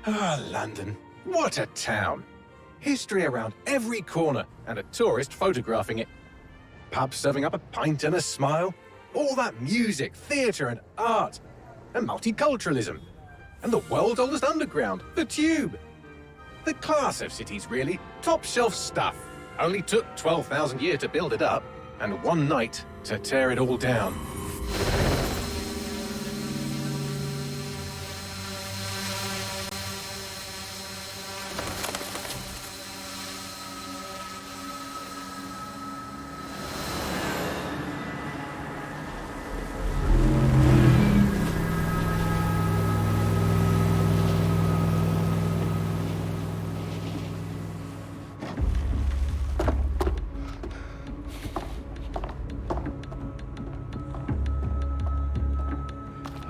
Ah, London. What a town. History around every corner and a tourist photographing it. Pubs serving up a pint and a smile. All that music, theatre and art. And multiculturalism. And the world's oldest underground, the Tube. The class of cities, really. Top shelf stuff. Only took 12,000 years to build it up, and one night to tear it all down.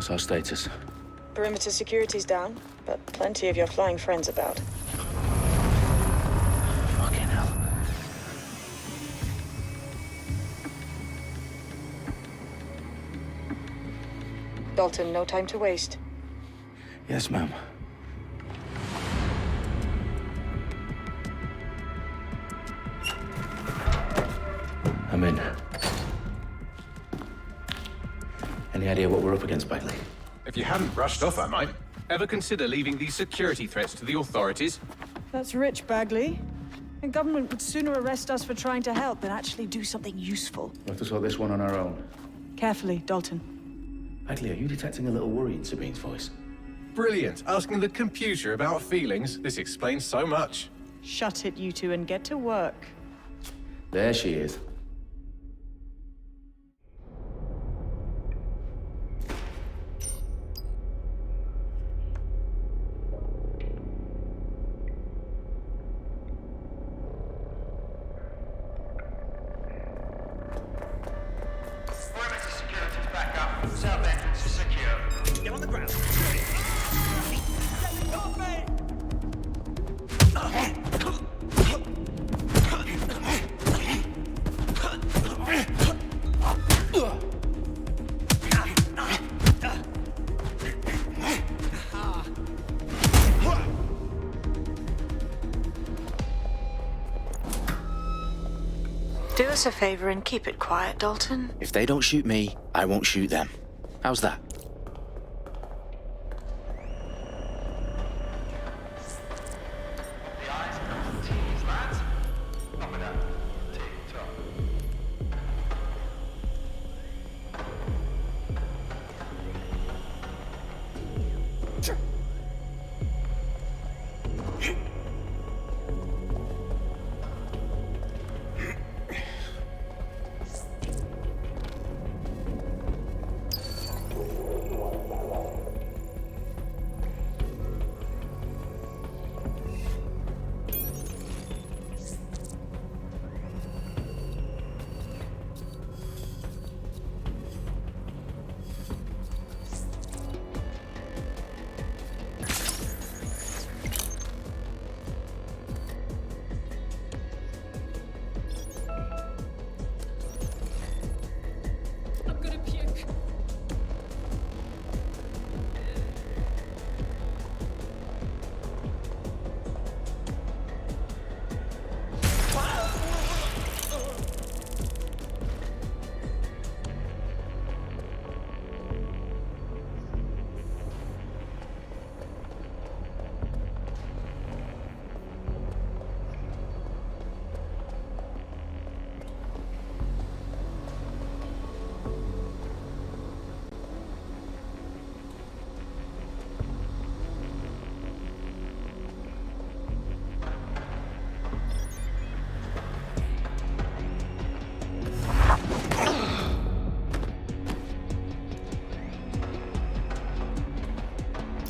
What's our status? Perimeter security's down, but plenty of your flying friends about. Fucking hell. Dalton, no time to waste. Yes, ma'am. I'm in. Any idea what we're up against, Bagley? If you hadn't brushed off, I might. Ever consider leaving these security threats to the authorities? That's rich, Bagley. The government would sooner arrest us for trying to help than actually do something useful. We'll have to sort this one on our own. Carefully, Dalton. Bagley, are you detecting a little worry in Sabine's voice? Brilliant. Asking the computer about feelings. This explains so much. Shut it, you two, and get to work. There she is. Do us a favor and keep it quiet, Dalton. If they don't shoot me, I won't shoot them. How's that?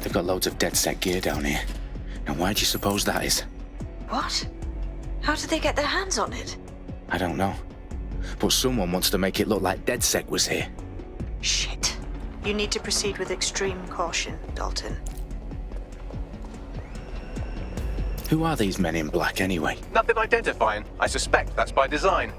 They've got loads of DedSec gear down here. Now why do you suppose that is? What? How did they get their hands on it? I don't know. But someone wants to make it look like DedSec was here. Shit. You need to proceed with extreme caution, Dalton. Who are these men in black anyway? Nothing identifying. I suspect that's by design.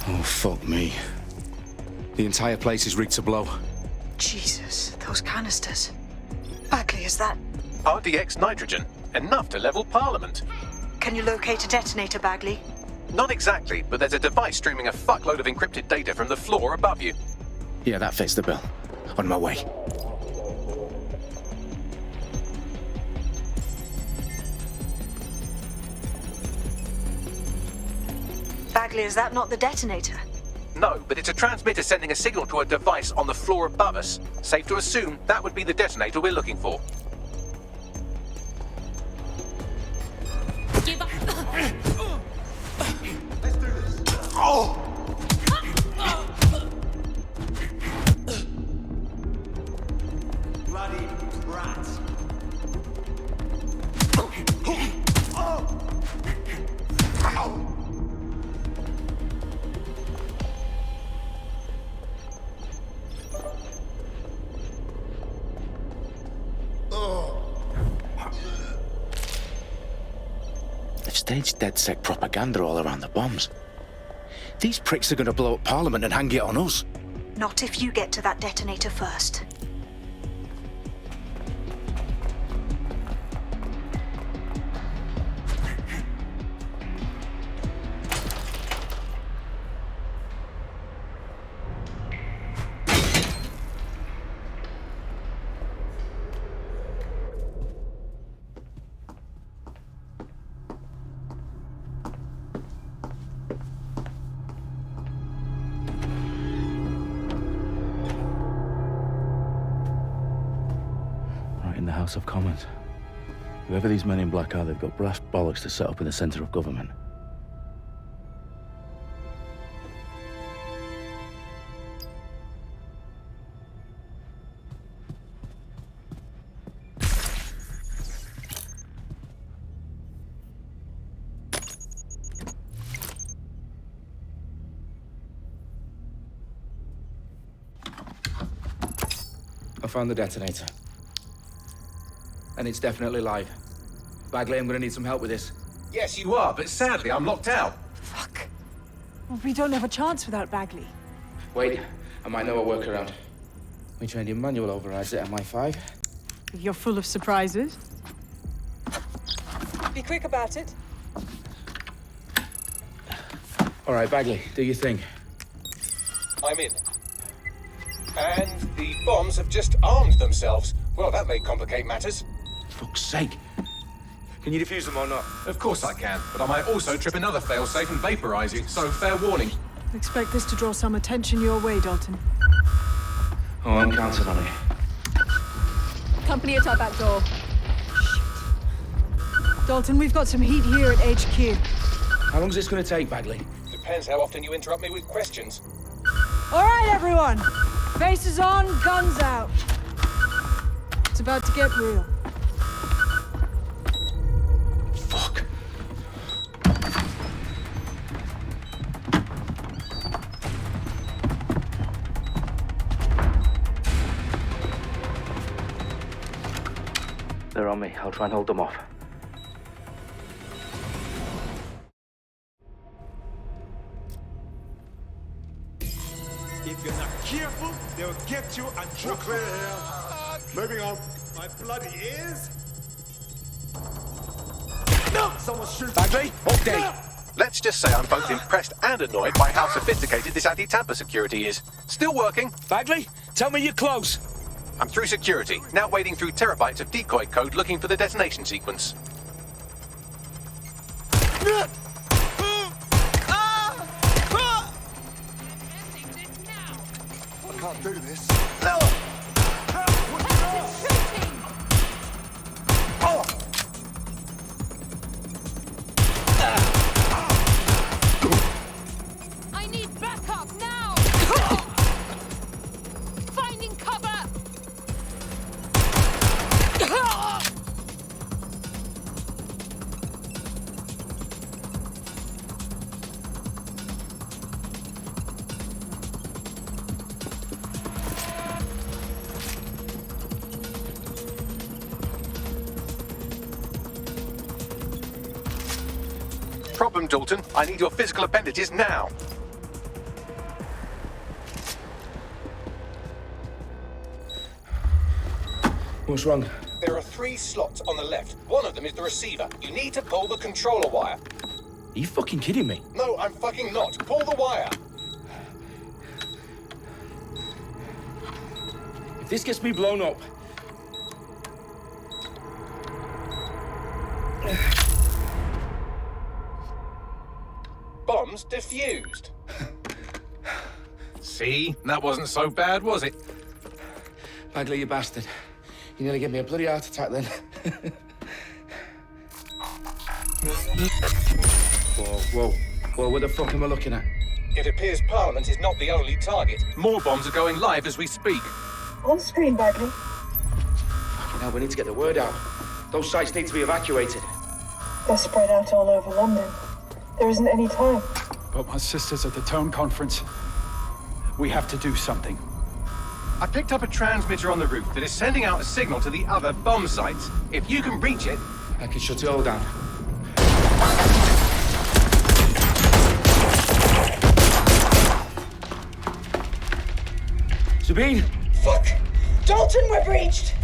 Oh, fuck me. The entire place is rigged to blow. Jesus, those canisters. Bagley, is that... RDX nitrogen, enough to level Parliament. Can you locate a detonator, Bagley? Not exactly, but there's a device streaming a fuckload of encrypted data from the floor above you. Yeah, that fits the bill. On my way. Bagley, is that not the detonator? No, but it's a transmitter sending a signal to a device on the floor above us. Safe to assume that would be the detonator we're looking for. Give up. Let's do this. Oh! Bloody rat. They've staged DedSec propaganda all around the bombs. These pricks are gonna blow up Parliament and hang it on us. Not if you get to that detonator first. In the House of Commons. Whoever these men in black are, they've got brass bollocks to set up in the centre of government. I found the detonator. And it's definitely live. Bagley, I'm gonna need some help with this. Yes, you are, but sadly I'm locked out. Fuck. Well, we don't have a chance without Bagley. Wait, I might know a workaround. We trained in manual overrides at MI5. You're full of surprises. Be quick about it. All right, Bagley, do your thing. I'm in. And the bombs have just armed themselves. Well, that may complicate matters. Fuck's sake. Can you defuse them or not? Of course I can, but I might also trip another failsafe and vaporize you, so fair warning. Expect this to draw some attention your way, Dalton. Oh, I'm counting on it. Company at our back door. Dalton, we've got some heat here at HQ. How long's this gonna take, Bagley? Depends how often you interrupt me with questions. All right, everyone. Faces on, guns out. It's about to get real. Fuck. They're on me. I'll try and hold them off. If you're not careful, they'll get you and drop clear here. Moving on. My bloody ears. No! Someone shoot. Bagley, update. Let's just say I'm both impressed and annoyed by how sophisticated this anti-tamper security is. Still working. Bagley, tell me you're close. I'm through security, now wading through terabytes of decoy code looking for the detonation sequence. I can't do this. I need backup now! Finding cover! Problem, Dalton. I need your physical appendages now. What's wrong? There are 3 slots on the left. One of them is the receiver. You need to pull the controller wire. Are you fucking kidding me? No, I'm fucking not. Pull the wire. If this gets me blown up... Bombs defused. See? That wasn't so bad, was it? Bagley, you bastard. You nearly gave me a bloody heart attack then. Whoa, what the fuck am I looking at? It appears Parliament is not the only target. More bombs are going live as we speak. On screen, Bagley. Now we need to get the word out. Those sites need to be evacuated. They're spread out all over London. There isn't any time. But my sister's at the town conference. We have to do something. I picked up a transmitter on the roof that is sending out a signal to the other bomb sites. If you can reach it... I can shut it all down. Sabine! Fuck! Dalton, we're breached!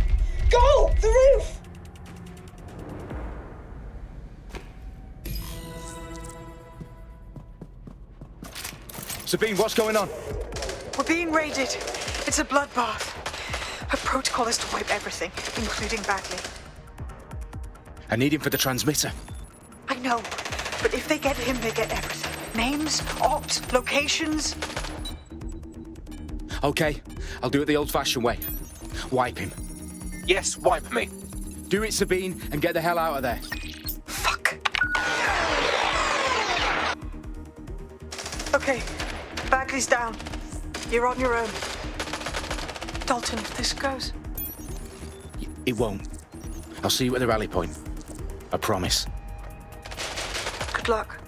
Go! The roof! Sabine, what's going on? We're being raided. It's a bloodbath. Our protocol is to wipe everything, including Bagley. I need him for the transmitter. I know, but if they get him, they get everything. Names, ops, locations. Okay, I'll do it the old-fashioned way. Wipe him. Yes, wipe me. Do it, Sabine, and get the hell out of there. Fuck. Okay, Bagley's down. You're on your own. Dalton, if this goes... It won't. I'll see you at the rally point. I promise. Good luck.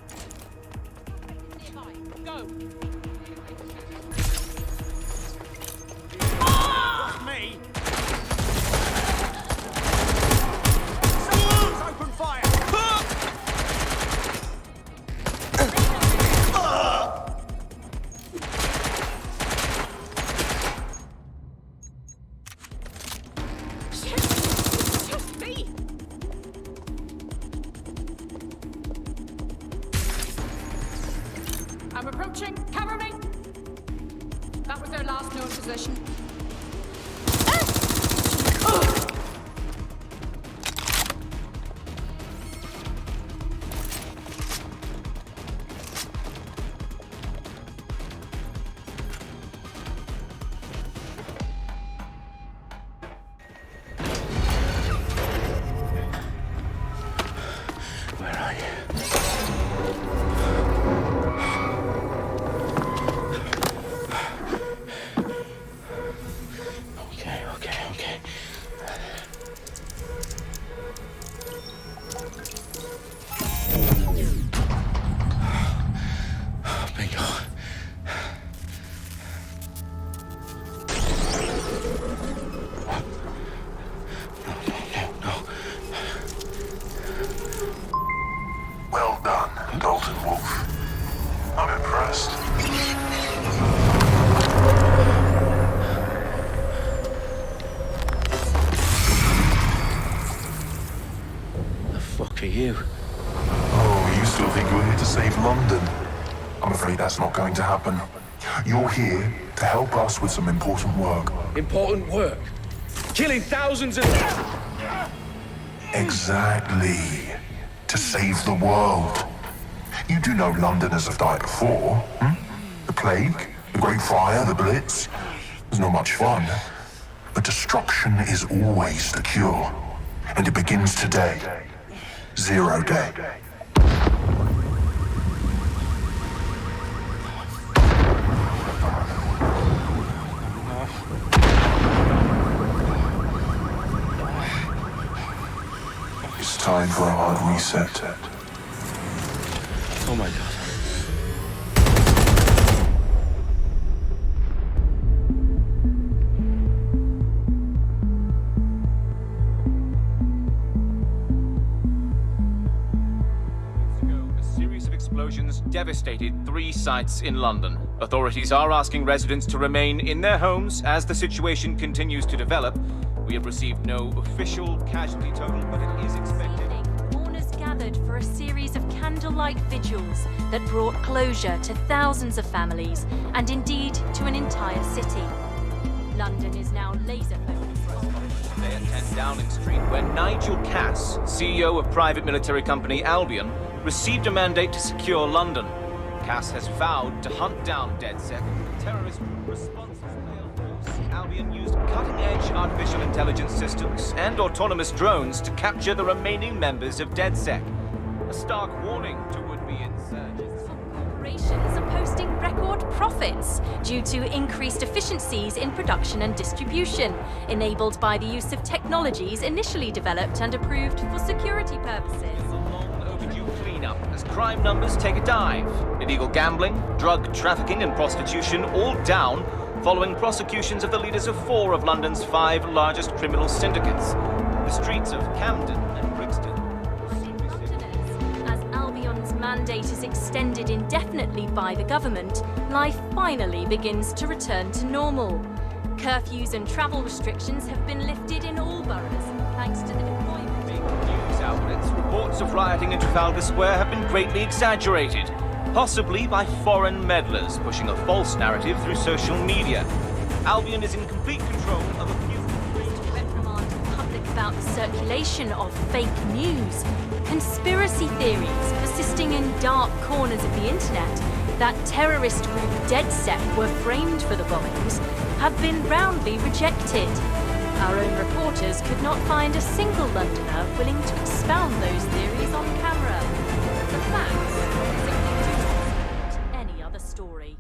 Go. Me! Someone's open fire! Just me. I'm approaching. Cover me. That was their last known position. Where are you? Okay. Bingo. No. Well done, Dalton Wolf. I'm impressed. The fuck are you? Oh, you still think you're here to save London? I'm afraid that's not going to happen. You're here to help us with some important work. Important work. Killing thousands of... Exactly. To save the world. You do know Londoners have died before, hmm? The Plague, the Great Fire, the Blitz. It's not much fun. But destruction is always the cure. And it begins today. 0 day. It's time for a hard reset. Oh my God. A series of explosions devastated 3 sites in London. Authorities are asking residents to remain in their homes as the situation continues to develop, We have received no official casualty total, but it is expected. Mourners gathered for a series of candlelight vigils that brought closure to thousands of families and indeed to an entire city. London is now laser-focused. Today at 10 Downing Street, where Nigel Cass, CEO of private military company Albion, received a mandate to secure London. Cass has vowed to hunt down DedSec, terrorist responses failed force. Albion used cutting-edge artificial intelligence systems and autonomous drones to capture the remaining members of DedSec. A stark warning to would-be insurgents. Corporations are posting record profits due to increased efficiencies in production and distribution, enabled by the use of technologies initially developed and approved for security purposes. Cleanup as crime numbers take a dive. Illegal gambling, drug trafficking and prostitution all down following prosecutions of the leaders of 4 of London's 5 largest criminal syndicates. The streets of Camden and Brixton. As Albion's mandate is extended indefinitely by the government, life finally begins to return to normal. Curfews and travel restrictions have been lifted in all boroughs, thanks to the deployment. News outlets, reports of rioting in Trafalgar Square have been greatly exaggerated, possibly by foreign meddlers pushing a false narrative through social media. Albion is in complete control of a few... To reprimand the public about the circulation of fake news, conspiracy theories persisting in dark corners of the internet that terrorist group DedSec were framed for the bombings have been roundly rejected. Our own reporters could not find a single Londoner willing to expound those theories on camera. The facts simply do not support any other story.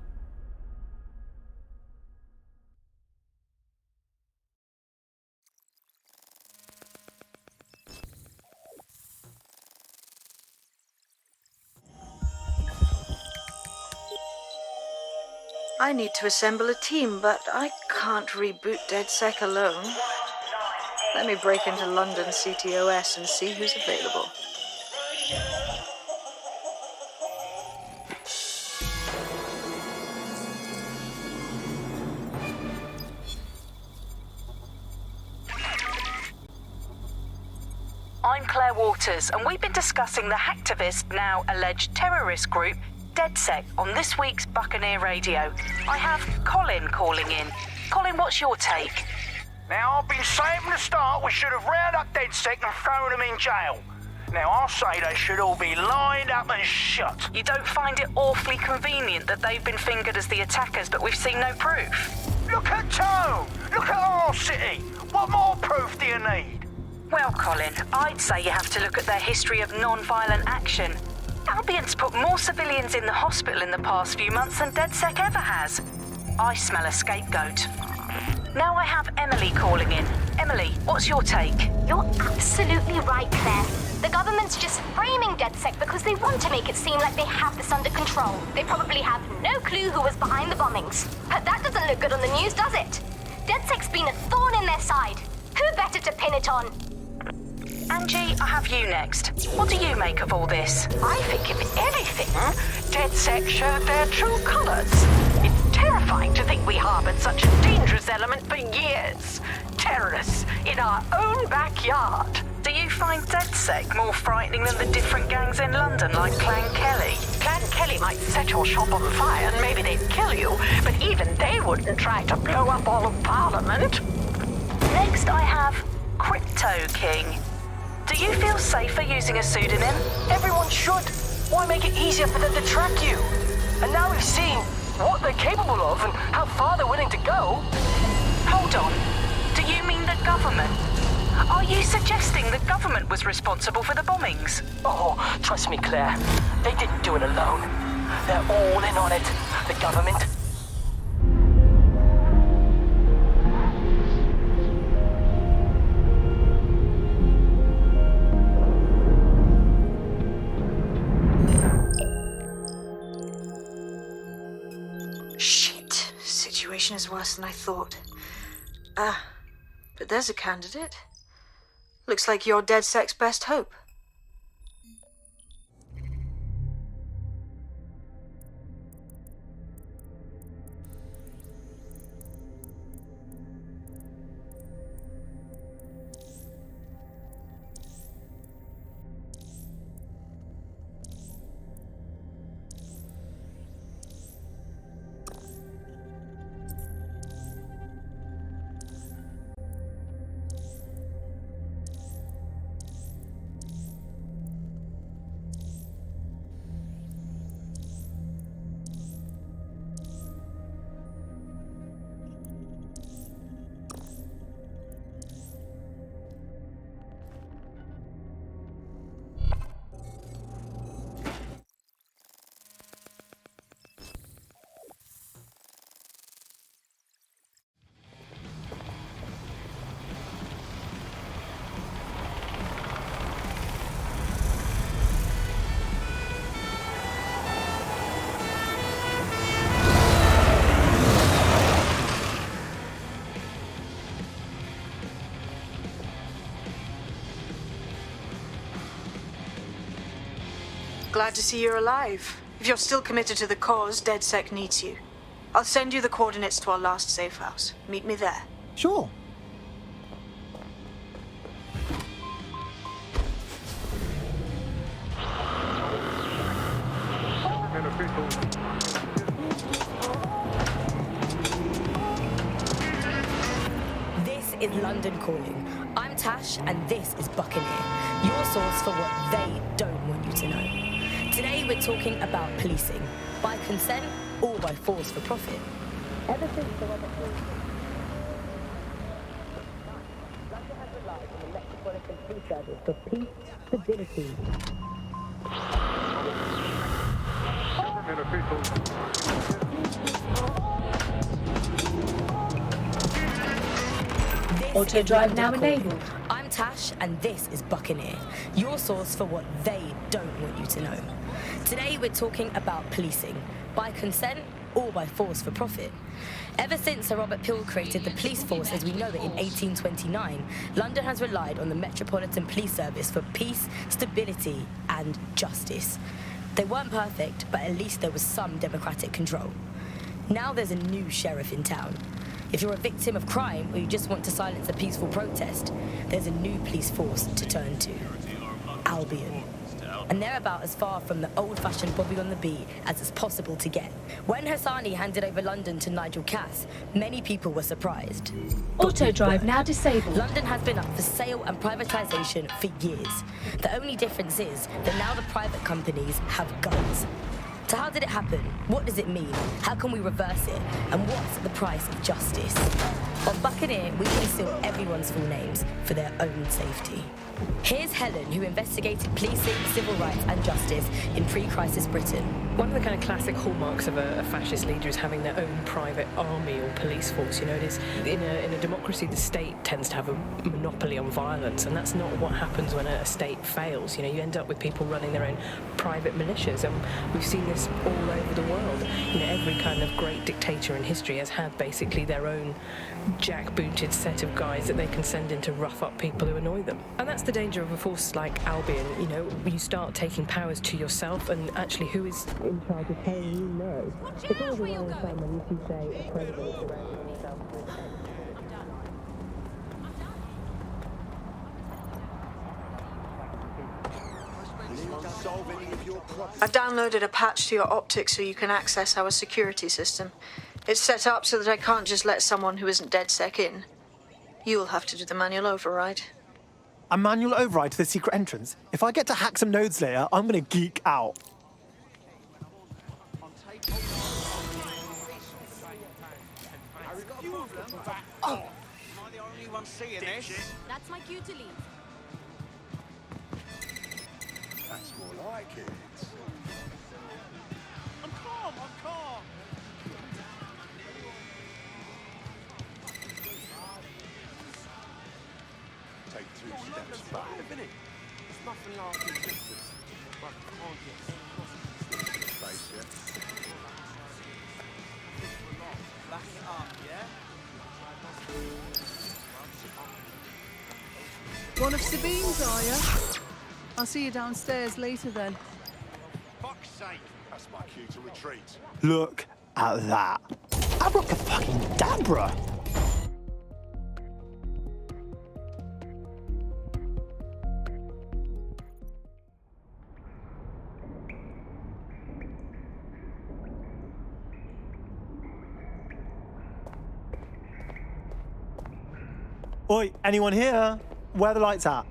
I need to assemble a team, but I can't reboot DedSec alone. Let me break into London CTOS and see who's available. I'm Claire Waters, and we've been discussing the hacktivist, now alleged terrorist group, DedSec, on this week's Buccaneer Radio. I have Colin calling in. Colin, what's your take? Now, I've been saying from the start we should have rounded up DedSec and thrown them in jail. Now, I'll say they should all be lined up and shot. You don't find it awfully convenient that they've been fingered as the attackers, but we've seen no proof? Look at Tone! Look at our city! What more proof do you need? Well, Colin, I'd say you have to look at their history of non-violent action. Albion's put more civilians in the hospital in the past few months than DedSec ever has. I smell a scapegoat. Now I have Emily calling in. Emily, what's your take? You're absolutely right, Claire. The government's just framing DedSec because they want to make it seem like they have this under control. They probably have no clue who was behind the bombings. But that doesn't look good on the news, does it? DedSec's been a thorn in their side. Who better to pin it on? Angie, I have you next. What do you make of all this? I think, if anything, DedSec showed their true colors. It's terrifying to think we harbored such a dangerous element for years. Terrorists in our own backyard. Do you find DedSec more frightening than the different gangs in London, like Clan Kelly? Clan Kelly might set your shop on fire and maybe they'd kill you, but even they wouldn't try to blow up all of Parliament. Next I have Crypto King. Do you feel safer using a pseudonym? Everyone should. Why make it easier for them to track you? And now we've seen what they're capable of and how far they're willing to go. Hold on. Do you mean the government? Are you suggesting the government was responsible for the bombings? Oh, trust me, Claire. They didn't do it alone. They're all in on it. The government. Shit. Situation is worse than I thought. But there's a candidate. Looks like you're DedSec's best hope. glad to see you're alive. If you're still committed to the cause, DedSec needs you. I'll send you the coordinates to our last safe house. Meet me there. Sure. This is London Calling. I'm Tash, and this is Buccaneer, your source for what they don't want you to know. Today we're talking about policing, by consent or by force for profit. Ever since the Robert London has relied on the Metropolitan Police Service for peace, stability. Auto drive now enabled. I'm Tash, and this is Buccaneer, your source for what they don't want you to know. Today we're talking about policing, by consent or by force for profit. Ever since Sir Robert Peel created the police force as we know it in 1829, London has relied on the Metropolitan Police Service for peace, stability, and justice. They weren't perfect, but at least there was some democratic control. Now there's a new sheriff in town. If you're a victim of crime or you just want to silence a peaceful protest, there's a new police force to turn to. Albion. And they're about as far from the old-fashioned Bobby on the beat as it's possible to get. When Hassani handed over London to Nigel Cass, many people were surprised. Auto drive now disabled. London has been up for sale and privatisation for years. The only difference is that now the private companies have guns. So how did it happen? What does it mean? How can we reverse it? And what's the price of justice? On Buccaneer, we conceal everyone's full names for their own safety. Here's Helen, who investigated policing, civil rights and justice in pre-crisis Britain. One of the kind of classic hallmarks of a fascist leader is having their own private army or police force. You know, it is in a democracy, the state tends to have a monopoly on violence, and that's not what happens when a state fails. You know, you end up with people running their own private militias, and we've seen this all over the world. You know, every kind of great dictator in history has had basically their own jackbooted set of guys that they can send in to rough up people who annoy them. And that's the danger of a force like Albion. You know, you start taking powers to yourself, and actually who is in charge of telling you no? It's always a long time when you say a president is surrounding himself with I've downloaded a patch to your optics so you can access our security system. It's set up so that I can't just let someone who isn't DedSec in. You'll have to do the manual override. A manual override to the secret entrance? If I get to hack some nodes later, I'm gonna geek out. Oh. Am I the only one seeing this? That's my cue to leave. That's more like it. I'm calm. Take 2 steps back. There's nothing like resistance, but I can't get space yet. Back it up, yeah? One of Sabine's, are you? I'll see you downstairs later then. Fuck's sake! That's my cue to retreat. Look at that. Abracadabra! Oi, anyone here? Where are the lights at?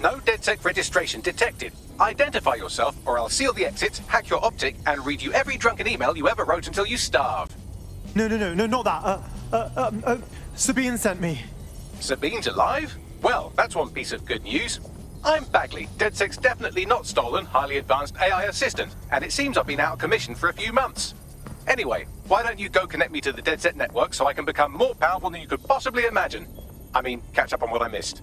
No DedSec registration detected. Identify yourself, or I'll seal the exits, hack your optic, and read you every drunken email you ever wrote until you starve. No, not that. Sabine sent me. Sabine's alive? Well, that's one piece of good news. I'm Bagley, DedSec's definitely not stolen, highly advanced AI assistant, and it seems I've been out of commission for a few months. Anyway, why don't you go connect me to the DedSec network so I can become more powerful than you could possibly imagine? I mean, catch up on what I missed.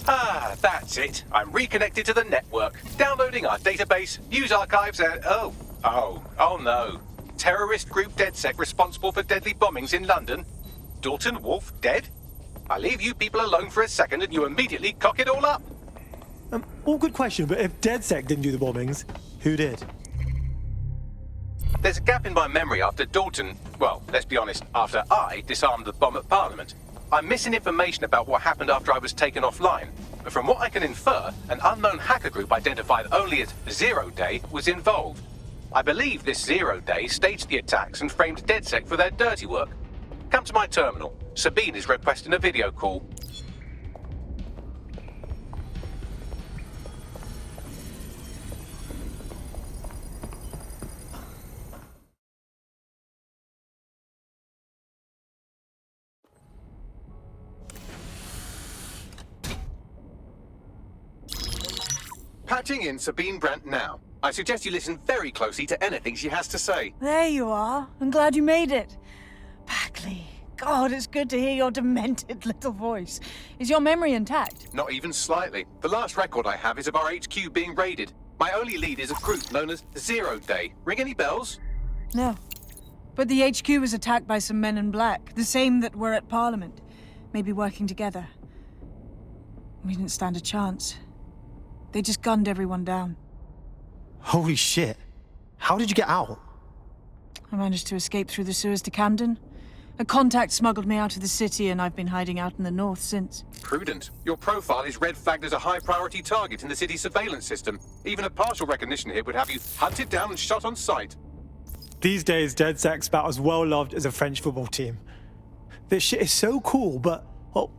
Ah, that's it. I'm reconnected to the network, downloading our database, news archives, and oh no. Terrorist group DedSec responsible for deadly bombings in London. Dalton Wolf dead? I leave you people alone for a second and you immediately cock it all up. All good question, but if DedSec didn't do the bombings, who did? There's a gap in my memory after Dalton, well, let's be honest, after I disarmed the bomb at Parliament. I'm missing information about what happened after I was taken offline, but from what I can infer, an unknown hacker group identified only as Zero Day was involved. I believe this Zero Day staged the attacks and framed DedSec for their dirty work. Come to my terminal. Sabine is requesting a video call. Patching in Sabine Brandt now. I suggest you listen very closely to anything she has to say. There you are. I'm glad you made it. Bagley, God, it's good to hear your demented little voice. Is your memory intact? Not even slightly. The last record I have is of our HQ being raided. My only lead is a group known as Zero Day. Ring any bells? No. But the HQ was attacked by some men in black, the same that were at Parliament. Maybe working together. We didn't stand a chance. They just gunned everyone down. Holy shit. How did you get out? I managed to escape through the sewers to Camden. A contact smuggled me out of the city, and I've been hiding out in the north since. Prudent. Your profile is red flagged as a high-priority target in the city's surveillance system. Even a partial recognition here would have you hunted down and shot on sight. These days, DedSec's about as well loved as a French football team. This shit is so cool, but, well,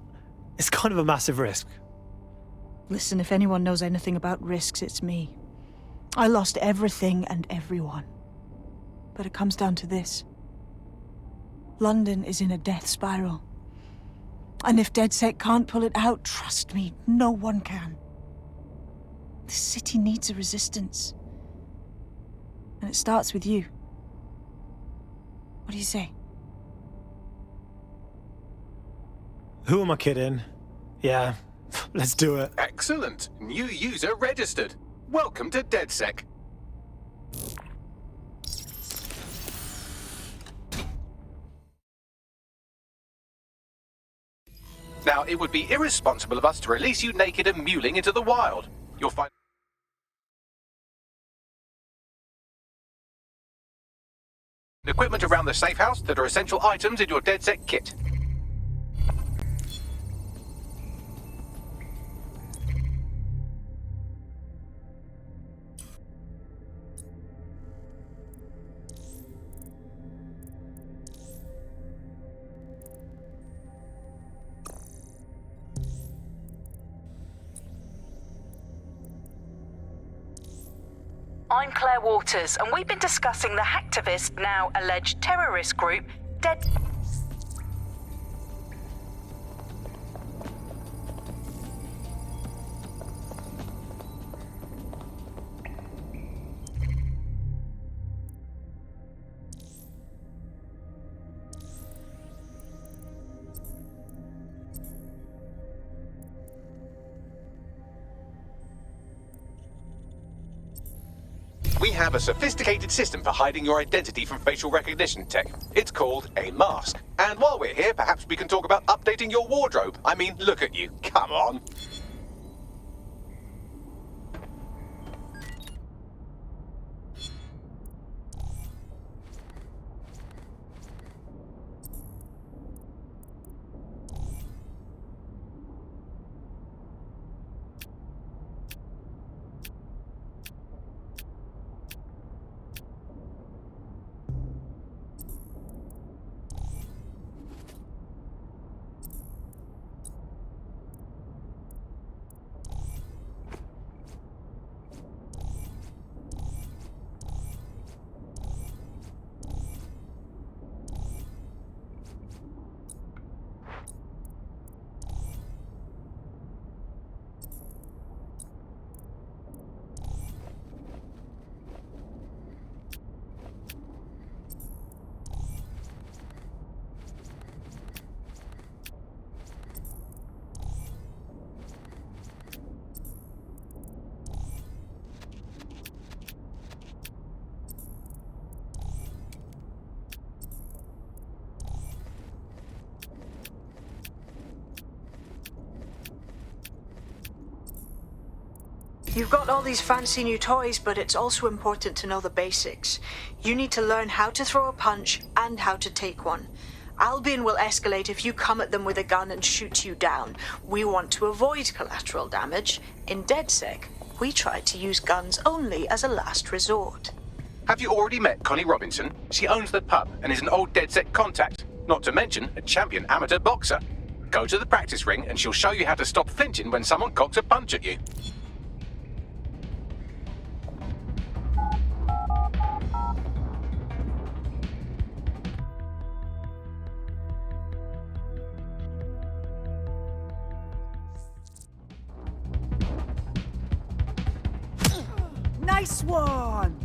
it's kind of a massive risk. Listen, if anyone knows anything about risks, it's me. I lost everything and everyone. But it comes down to this. London is in a death spiral. And if DedSec can't pull it out, trust me, no one can. The city needs a resistance. And it starts with you. What do you say? Who am I kidding? Yeah, let's do it. Excellent. New user registered. Welcome to DedSec. Now, it would be irresponsible of us to release you naked and mewling into the wild. You'll find equipment around the safe house that are essential items in your DedSec kit. I'm Claire Waters, and we've been discussing the hacktivist, now alleged terrorist group, We have a sophisticated system for hiding your identity from facial recognition tech. It's called a mask. And while we're here, perhaps we can talk about updating your wardrobe. I mean, look at you. Come on. You've got all these fancy new toys, but it's also important to know the basics. You need to learn how to throw a punch and how to take one. Albion will escalate if you come at them with a gun and shoot you down. We want to avoid collateral damage. In DedSec, we try to use guns only as a last resort. Have you already met Connie Robinson? She owns the pub and is an old DedSec contact, not to mention a champion amateur boxer. Go to the practice ring and she'll show you how to stop flinching when someone cocks a punch at you. Nice one!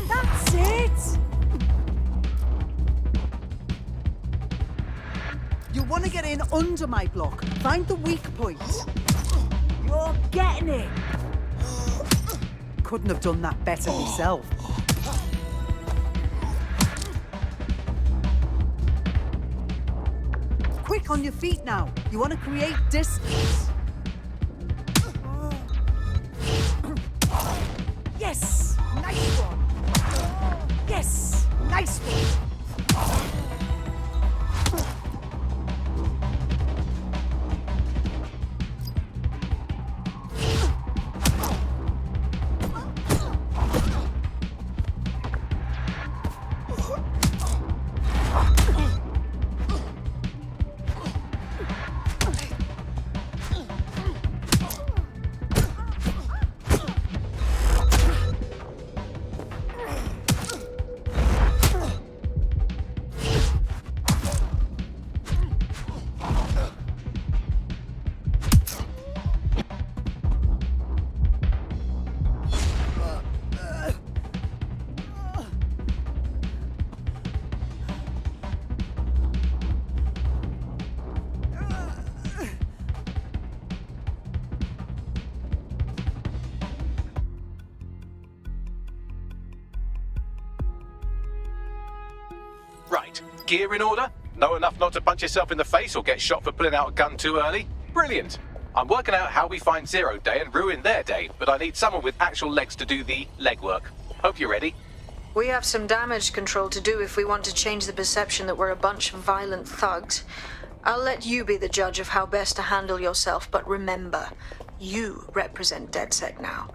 That's it! You want to get in under my block. Find the weak point. You're getting it! Couldn't have done that better myself. Quick on your feet now. You want to create distance. Yes! Nice one! Yes! Nice one! Right, gear in order? Know enough not to punch yourself in the face or get shot for pulling out a gun too early? Brilliant! I'm working out how we find Zero Day and ruin their day, but I need someone with actual legs to do the legwork. Hope you're ready. We have some damage control to do if we want to change the perception that we're a bunch of violent thugs. I'll let you be the judge of how best to handle yourself, but remember, you represent DedSec now.